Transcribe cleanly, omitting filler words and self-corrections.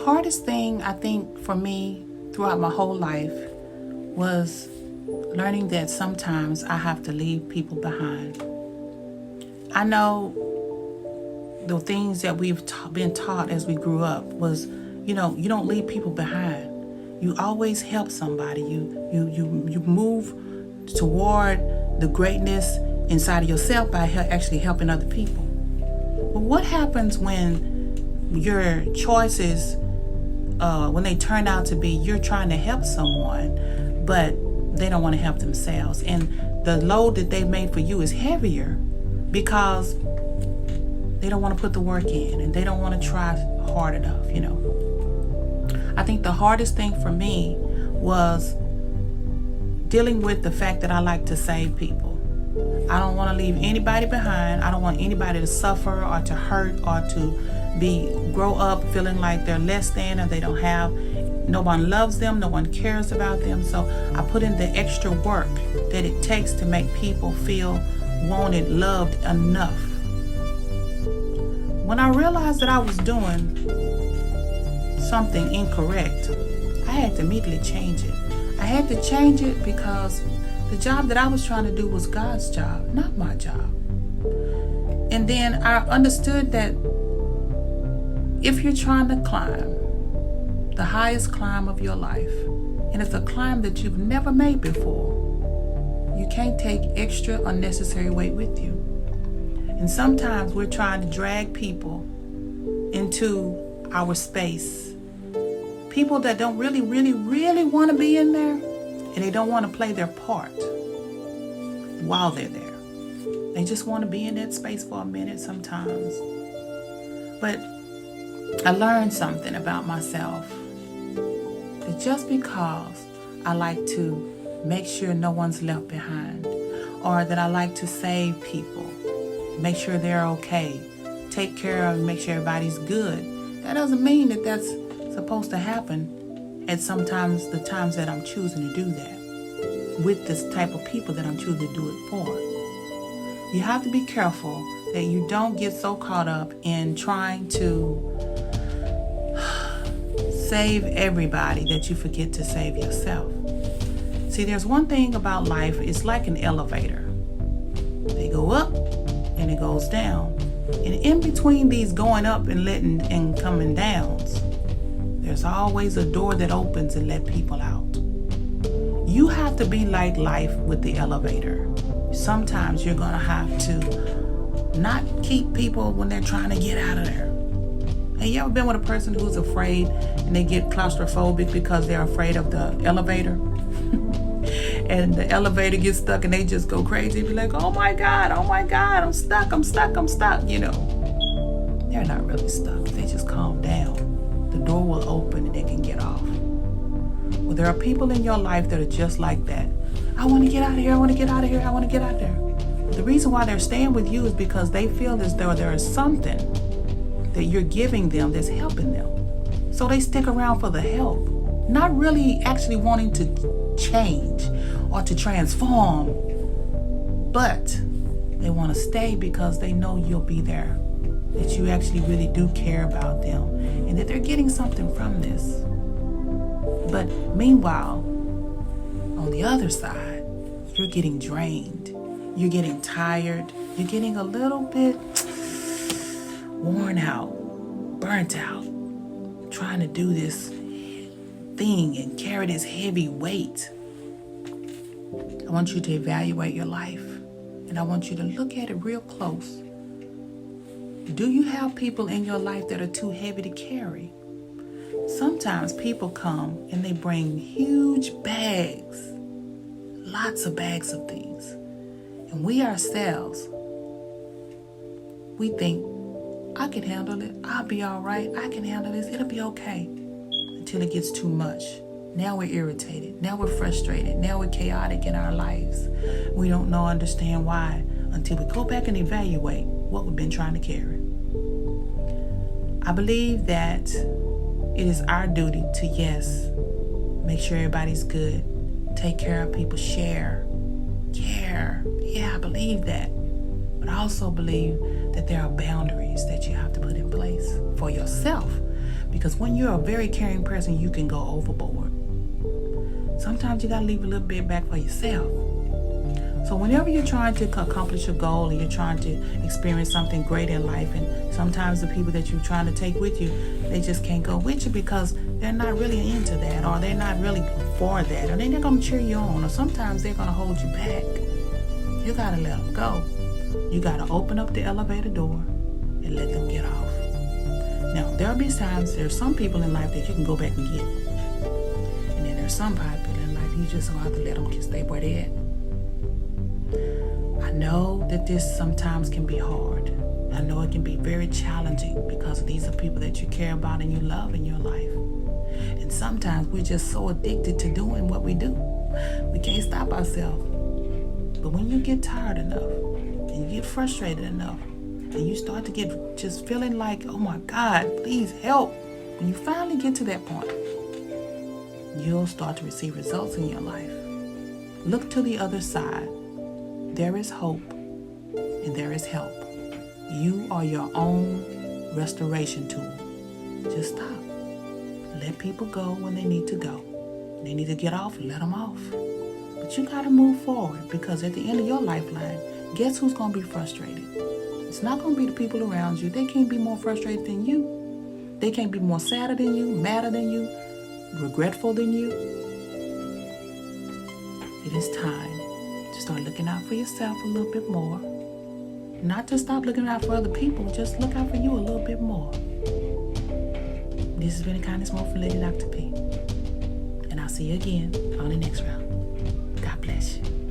hardest thing, I think, for me throughout my whole life was learning that sometimes I have to leave people behind. I know the things that we've been taught as we grew up was, you don't leave people behind. You always help somebody. You move toward the greatness inside of yourself by actually helping other people. But what happens when your choices, when they turn out to be you're trying to help someone, but they don't want to help themselves, and the load that they've made for you is heavier because they don't want to put the work in and they don't want to try hard enough, I think the hardest thing for me was dealing with the fact that I like to save people. I don't want to leave anybody behind. I don't want anybody to suffer or to hurt or to grow up feeling like they're less than or they don't have. No one loves them. No one cares about them. So I put in the extra work that it takes to make people feel wanted, loved enough. When I realized that I was doing something incorrect, I had to immediately change it. I had to change it because the job that I was trying to do was God's job, not my job. And then I understood that if you're trying to climb the highest climb of your life, and it's a climb that you've never made before, you can't take extra unnecessary weight with you. And sometimes we're trying to drag people into our space. People that don't really want to be in there, and they don't want to play their part while they're there. They just want to be in that space for a minute sometimes. But I learned something about myself. That just because I like to make sure no one's left behind, or that I like to save people, make sure they're okay, take care of and make sure everybody's good, that doesn't mean that that's supposed to happen at sometimes the times that I'm choosing to do that with this type of people that I'm choosing to do it for. You have to be careful that you don't get so caught up in trying to save everybody that you forget to save yourself. See, there's one thing about life, it's like an elevator. They go up and it goes down. And in between these going up and coming downs, there's always a door that opens and let people out. You have to be like life with the elevator. Sometimes you're going to have to not keep people when they're trying to get out of there. Have you ever been with a person who's afraid and they get claustrophobic because they're afraid of the elevator? And the elevator gets stuck and they just go crazy. Be like, oh my God, I'm stuck. They're not really stuck. They just calm down. The door will open and they can get off. Well, there are people in your life that are just like that. I want to get out of here. I want to get out of here. I want to get out there. The reason why they're staying with you is because they feel as though there is something that you're giving them that's helping them. So they stick around for the help, not really actually wanting to change or to transform, but they want to stay because they know you'll be there, that you actually really do care about them, and that they're getting something from this. But meanwhile, on the other side, you're getting drained, you're getting tired, you're getting a little bit worn out, burnt out, trying to do this thing and carry this heavy weight. I want you to evaluate your life, and I want you to look at it real close. Do you have people in your life that are too heavy to carry? Sometimes people come and they bring huge bags, lots of bags of things. And we ourselves, we think, I can handle it. I'll be all right. I can handle this. It'll be okay. Until it gets too much. Now we're irritated. Now we're frustrated. Now we're chaotic in our lives. We don't understand why until we go back and evaluate what we've been trying to carry. I believe that it is our duty to, yes, make sure everybody's good, take care of people, share, care. Yeah, I believe that. But I also believe that there are boundaries that you have to put in place for yourself. Because when you're a very caring person, you can go overboard. Sometimes you gotta leave a little bit back for yourself. So whenever you're trying to accomplish a goal and you're trying to experience something great in life, and sometimes the people that you're trying to take with you, they just can't go with you because they're not really into that, or they're not really for that, or they're not going to cheer you on, or sometimes they're going to hold you back. You got to let them go. You got to open up the elevator door and let them get off. Now, there'll be times, there's some people in life that you can go back and get. And then there's some people in life you just don't have to let them stay where they're at. I know that this sometimes can be hard. I know it can be very challenging because these are people that you care about and you love in your life. And sometimes we're just so addicted to doing what we do. We can't stop ourselves. But when you get tired enough and you get frustrated enough and you start to get just feeling like, oh my God, please help. When you finally get to that point, you'll start to receive results in your life. Look to the other side. There is hope and there is help. You are your own restoration tool. Just stop. Let people go when they need to go. They need to get off, let them off. But you got to move forward, because at the end of your lifeline, guess who's going to be frustrated? It's not going to be the people around you. They can't be more frustrated than you. They can't be more sadder than you, madder than you, regretful than you. It is time to start looking out for yourself a little bit more. Not to stop looking out for other people, just look out for you a little bit more. This has been a Kindness Moment from Lady Dr. P. And I'll see you again on the next round. God bless you.